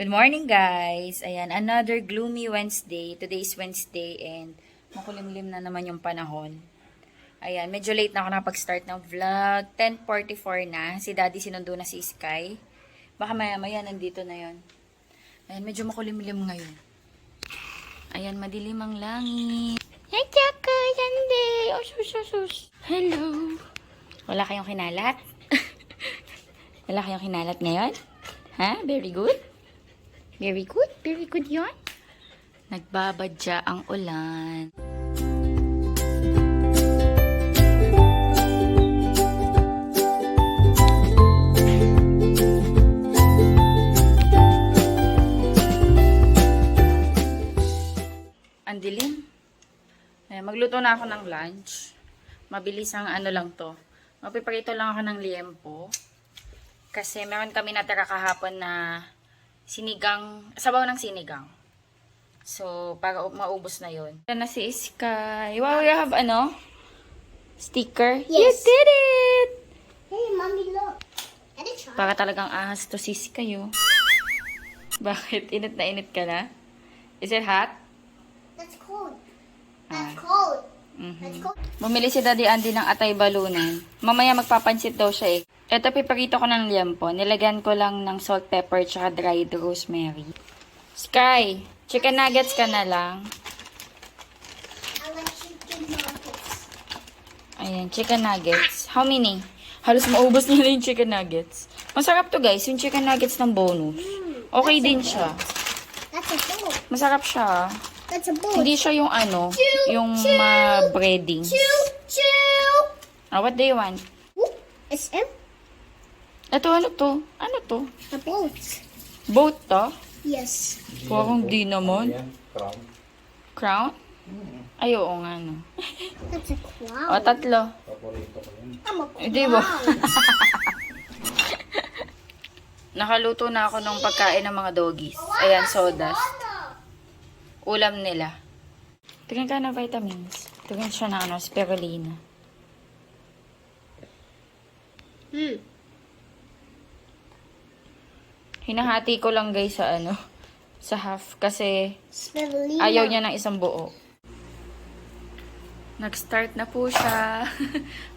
Good morning, guys. Ayan, another gloomy Wednesday. Today is Wednesday and makulimlim na naman yung panahon. Ayan, medyo late na ako nakapag-start ng vlog. 10:44 na. Si Daddy sinundo na si Sky. Baka maya-maya nandito na yon. Ayan, medyo makulimlim ngayon. Ayan, madilim ang langit. Hey, Chaka! Sunday! Oh, sus. Hello! Wala kayong kinalat? Wala kayong kinalat ngayon? Ha? Very good? Very good? Very good yun? Nagbabadya ang ulan. Ang dilim. Magluto na ako ng lunch. Mabilis ang ano lang to. Magpiprito lang ako ng liempo. Kasi meron kami natira kahapon na sinigang, sabaw ng sinigang. So, para maubos na yun. Ito na si Sky. Wow, you have ano? Sticker? Yes. You did it! Hey, mommy, look. And it's hot. Para talagang ahas to si Sky, oh. Bakit? Init na init ka na? Is it hot? That's cold. That's cold. That's cold. Bumili si Daddy Andy ng atay balunan. Mamaya magpapansit daw siya eh. Ito, piprito ko ng liempo. Nilagyan ko lang ng salt, pepper, tsaka dried rosemary. Sky, chicken nuggets ka na lang. I like chicken nuggets. Ayan, chicken nuggets. How many? Halos maubos nila yung chicken nuggets. Masarap to guys, yung chicken nuggets ng bonus. Okay din siya. That's a bowl. Masarap siya. That's a bowl. Hindi siya yung ano, yung breadings. Chew. What do you want? Ooh, it's M. Ito, ano to? Ano to? A boat. Boat to? Yes. Parang di naman. Crown. Crown? Ay, oo nga, no. That's a clown. O, tatlo. Paborito ko yun. I'm a Eh, di ba? clown. Nakaluto na ako ng pagkain ng mga doggies. Ayan, sodas. Ulam nila. Tingnan ka na vitamins. Tingnan siya na ano, spirulina. Hinahati ko lang guys sa ano, sa half. Kasi Spirulina. ayaw niya ng isang buo. Nag-start na po siya.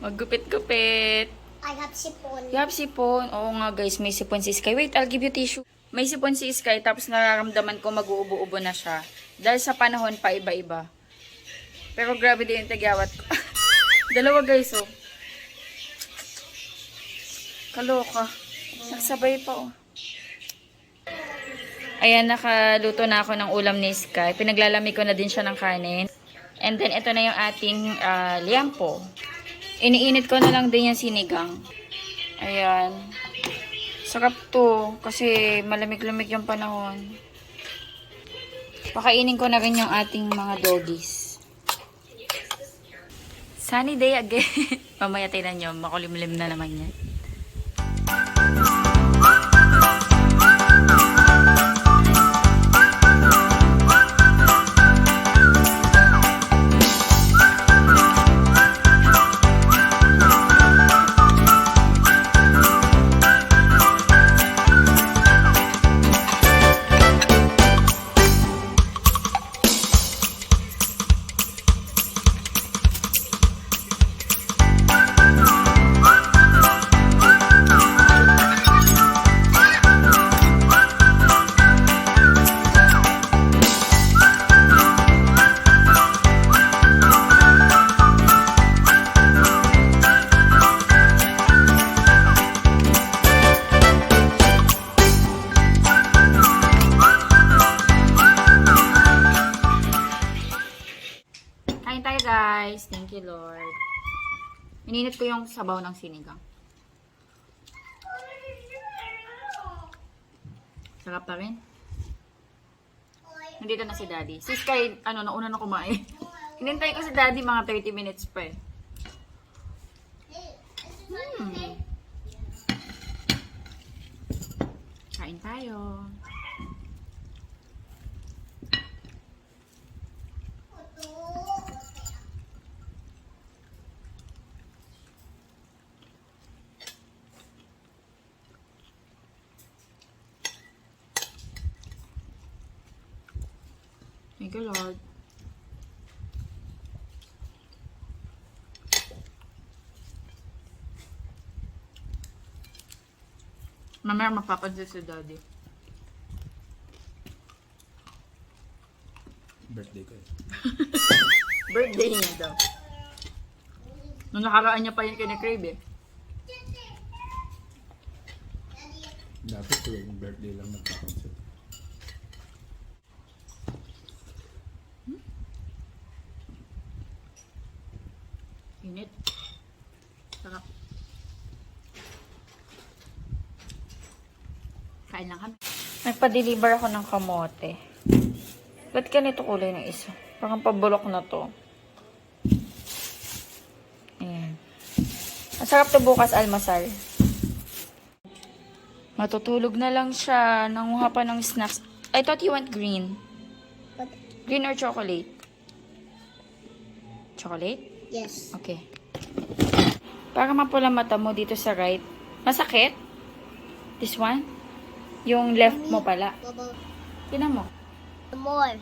Maggupit-gupit. I have sipon. You have sipon. Oo nga guys, may sipon si Sky. Wait, I'll give you tissue. May sipon si Sky, tapos nararamdaman ko mag-uubo-ubo na siya. Dahil sa panahon pa iba-iba. Pero grabe din yung tagyawat ko. Dalawa guys, oh. Kaloka. Nagsabay pa, oh. Ayan, nakaluto na ako ng ulam ni Sky. Pinaglalami ko na din siya ng kanin. And then, ito na yung ating liempo. Iniinit ko na lang din yung sinigang. Ayan. Sarap to. Kasi malamig-lamig yung panahon. Pakainin ko na rin yung ating mga doggies. Sunny day again. Mamaya tingnan nyo. Makulimlim na naman yan. Kain tayo guys. Thank you Lord. Ininit ko yung sabaw ng sinigang. Sarap pa rin. Nandito na si Daddy. Si Sky, nauna na kumain. Hinintay ko si Daddy mga 30 minutes pa eh. Kain tayo. Thank you, Lord. Mamaya mapapansin si Daddy. Birthday ko eh. Birthday niya daw. Nung nakaraan niya pa yun kinikrave eh. Dati tuwing birthday lang nagpapansin. Init. Sarap. Kain lang kami. Nagpa-deliver ako ng kamote. Ba't ganito kulay ng isa? Parang pabulok na to. Ayan. Masarap to bukas almasal. Matutulog na lang siya. Nanguha pa ng snacks. I thought you want green. What? Green or chocolate? Chocolate? Yes. Okay. Para mapula mata mo dito sa right. Masakit? This one? Yung left mo pala. Baba. Tinan mo. More.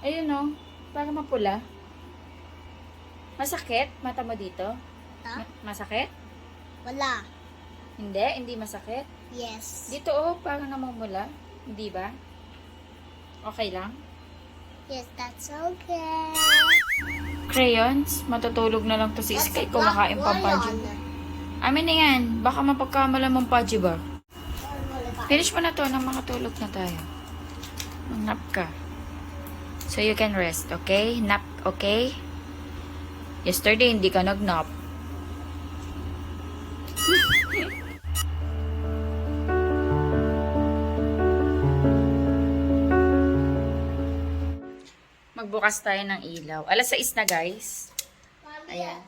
Ayun o. Para mapula. Masakit? Mata mo dito? Ha? Masakit? Wala. Hindi? Hindi masakit? Yes. Dito o. Parang namumula. Hindi ba? Okay lang? Yes, that's okay. Crayons? Matutulog na lang to si Sky. Kumakain pa Paji. Amin na yan. Baka mapagkamala mong Paji ba? Finish mo na to nang makatulog na tayo. Nap ka. So you can rest, okay? Nap, okay? Yesterday, hindi ka nag-nap. Magbukas tayo ng ilaw. Alas 6 na, guys. Ayan.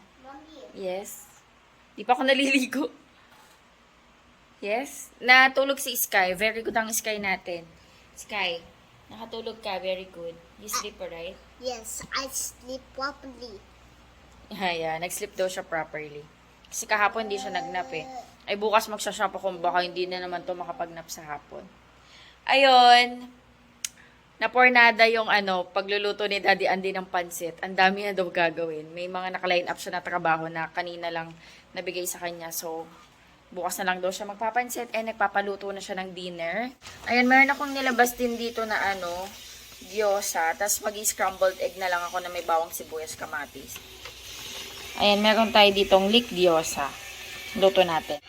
Yes. Di pa ako naliligo. Yes. Natulog si Sky. Very good ang Sky natin. Sky, nakatulog ka. Very good. You sleep, right? Yes, I sleep properly. Ayan. Nag-sleep daw siya properly. Kasi kahapon hindi siya nag-nap eh. Ay bukas magsashop ako baka hindi na naman to makapag-nap sa hapon. Ayun. Napornada yung pagluluto ni Daddy Andy ng pansit. Ang dami na daw gagawin. May mga naka-line up siya na trabaho na kanina lang nabigay sa kanya. So, bukas na lang daw siya magpapansit. Nagpapaluto na siya ng dinner. Ayan, meron akong nilabas din dito na gyoza. Tapos mag-scrambled egg na lang ako na may bawang sibuyas kamatis. Ayan, meron tayo ditong leek gyoza. Luto natin.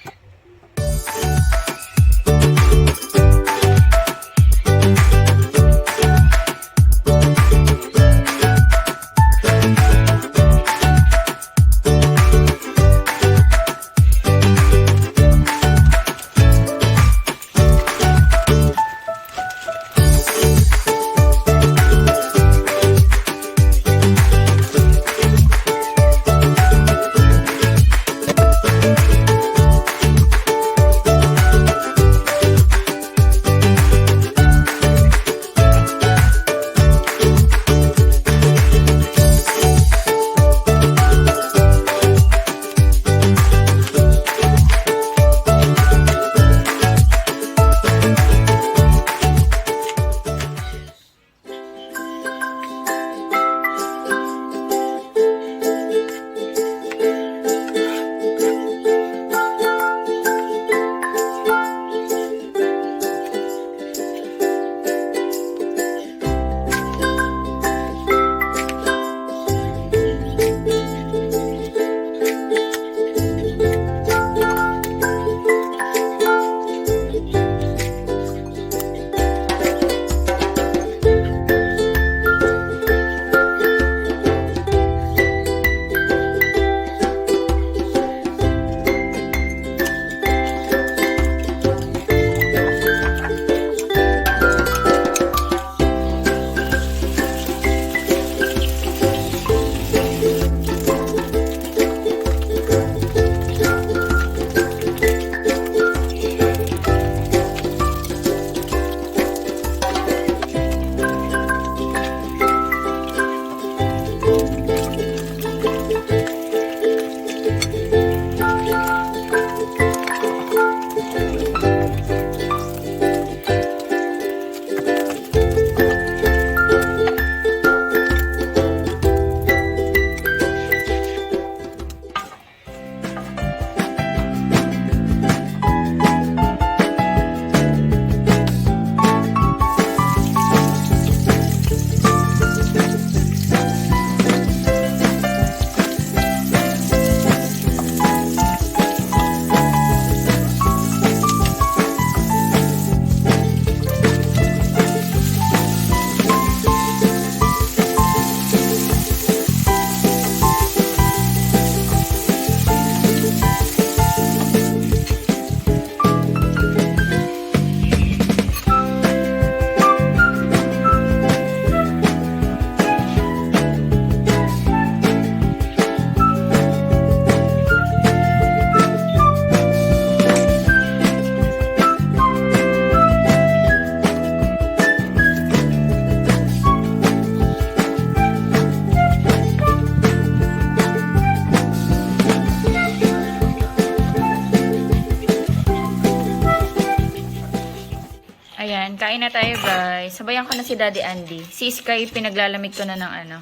Kain na tayo, guys. Sabayan ko na si Daddy Andy. Si Sky, pinaglalamig ko na ng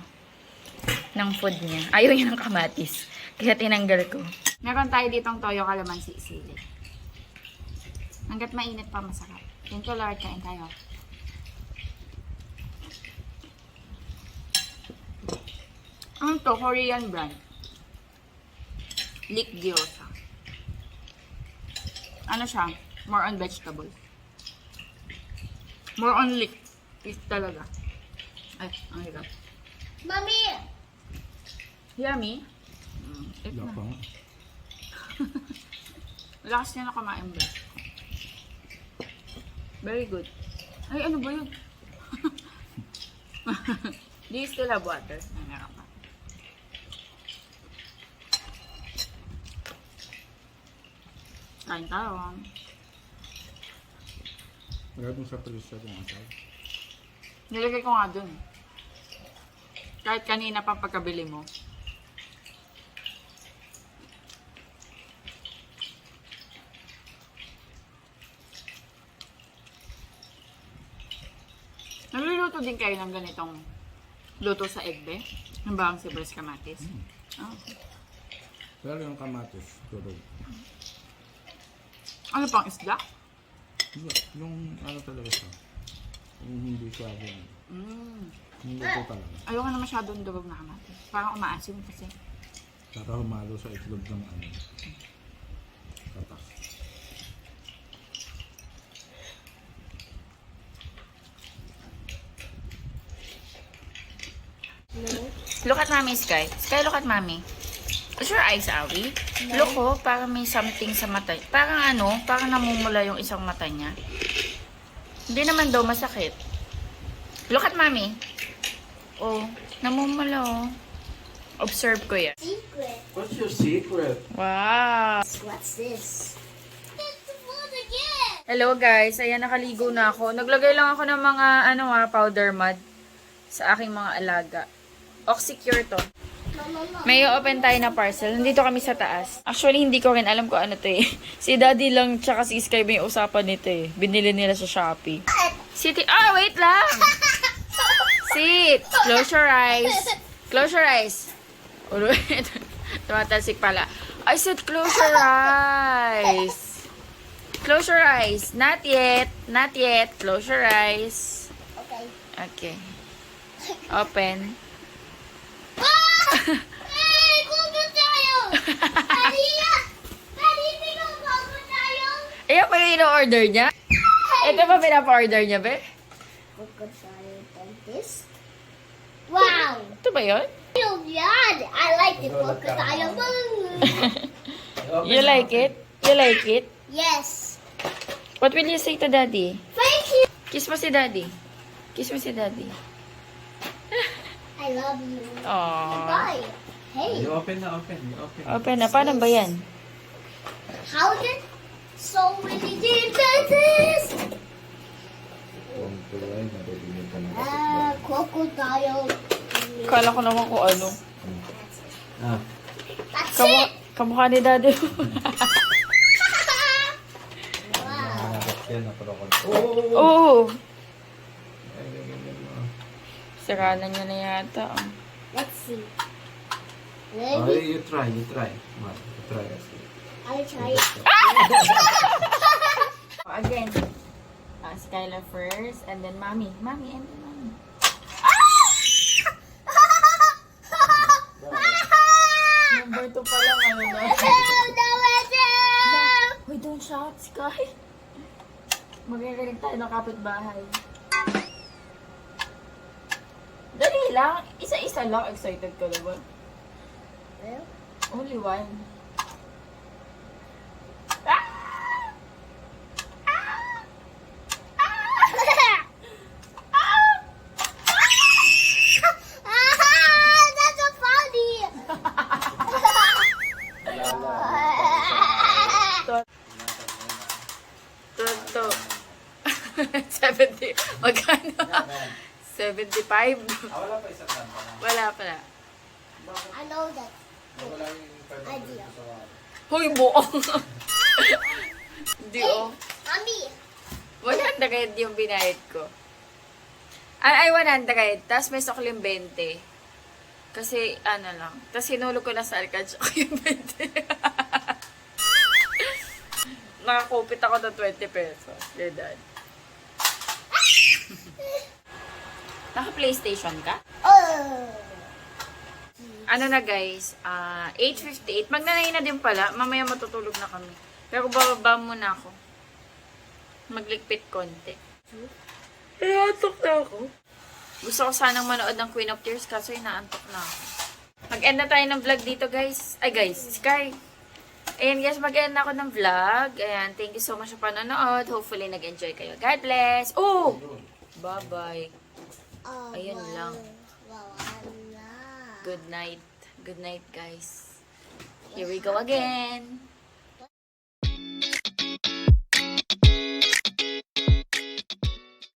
food niya. Ayaw niya ng kamatis. Kaya tinanggal ko. Meron tayo ditong toyo kalamansi sili. Hanggat mainit pa, masarap. Thank you, Lord. Kain tayo. Ano to? Korean brand. Leek gyoza. Ano siya? More on vegetables. More on leek. Leek talaga. Ay, ang hirap. Mommy! Yummy. Eat Wala na. pa nga. Lakas niya na kumain ba? Very good. Ay, ano ba yun? Do you still have water? Ay, meron pa. Kain tayo. Maraming sa presyo kung asal. Nilagay ko nga dun. Kahit kanina pa pagkabili mo. Nagluluto din kayo ng ganitong luto sa egbe? Yung bang sibuyas kamatis? Ah, okay. Pero yung kamatis, turog. Ano pang isda? Yung ano talaga siya. Yung hindi siya hindi ko talaga. Ayoko na masyadong durog na kamatis. Parang umaasim kasi. Para humalo sa itlog ng ano. Tatak. Look at Mommy, Sky. Sky, look at Mommy. Is your eyes awi? Look oh, parang may something sa mata. Parang ano, parang namumula yung isang mata niya. Hindi naman daw masakit. Look at Mommy. Oh, namumula oh. Observe ko yan. Secret. What's your secret? Wow. What's this? It's the food again! Hello guys, ayan nakaligo na ako. Naglagay lang ako ng mga powder mud sa aking mga alaga. Oxycure to. May open tayo na parcel. Nandito kami sa taas. Actually, hindi ko rin alam kung ano to eh. Si Daddy lang tsaka si Sky may usapan nito eh. Binili nila sa Shopee. Wait lang! Sit! Close your eyes. Close your eyes. Tumatalsik pala. I said close your eyes. Close your eyes. Not yet. Not yet. Close your eyes. Okay. Okay. Open. Hey! Kuko tayo! Maria! Maria, kuko tayo! Ayan pa yung ino-order niya? Ito pa pinapa-order niya, be? Kuko tayo, dentist. Wow! Ito ba yun? Oh, yeah! I like the kuko tayo. You like it? You like it? Yes. What will you say to Daddy? Thank you. Kiss mo si Daddy. Kiss mo si Daddy. I love you. Aww. Bye. Hey, You open na, open. You open. Open na. Paano ba yan? how did so many dentists? Kung tuloy, narinig ka na. Kuko tayo. Kala ko naman kung ano. Ah. That's it. Kamukha ni Daddy. Wow. Hanap yan na krokod. Oo. Siranan niya na yata. Oh. Let's see. Oh, Ready? you try. You try. You try. I'll try it. Again. Skylar first. And then Mommy. Mommy and then Mommy. Number 2 pa lang. Ano na? Wait, don't shout, Sky. Magagaling tayo ng kapitbahay. Dali lang. Isa-isa lang. Excited ka naman. Only one. That's so funny. Toto. 70. Magkano? 75? Wala pa isa kanta. Wala pala. I know that idea. Hoy, buong. Hindi oh. Mommy, 100 yung binayad ko. Ay, 100. Tapos may sukling 20. Kasi, ano lang. Tapos hinulog ko na sa Arcade yung 20. Nakakupit ako ng 20 pesos. Ganun. Naka-PlayStation ka? Oh. Ano na guys, 8:58. Magnanay na din pala. Mamaya matutulog na kami. Pero bababa muna ako. Maglikpit konti. Inaantok na ako. Gusto ko sanang manood ng Queen of Tears kaso inaantok na ako. Mag-end na tayo ng vlog dito guys. Ay guys, Sky. Ayan guys, mag-end na ako ng vlog. Ayan, thank you so much sa panonood. Hopefully nag-enjoy kayo. God bless. Oh! Bye-bye. Ayun lang. Good night. Good night guys. Here we go again.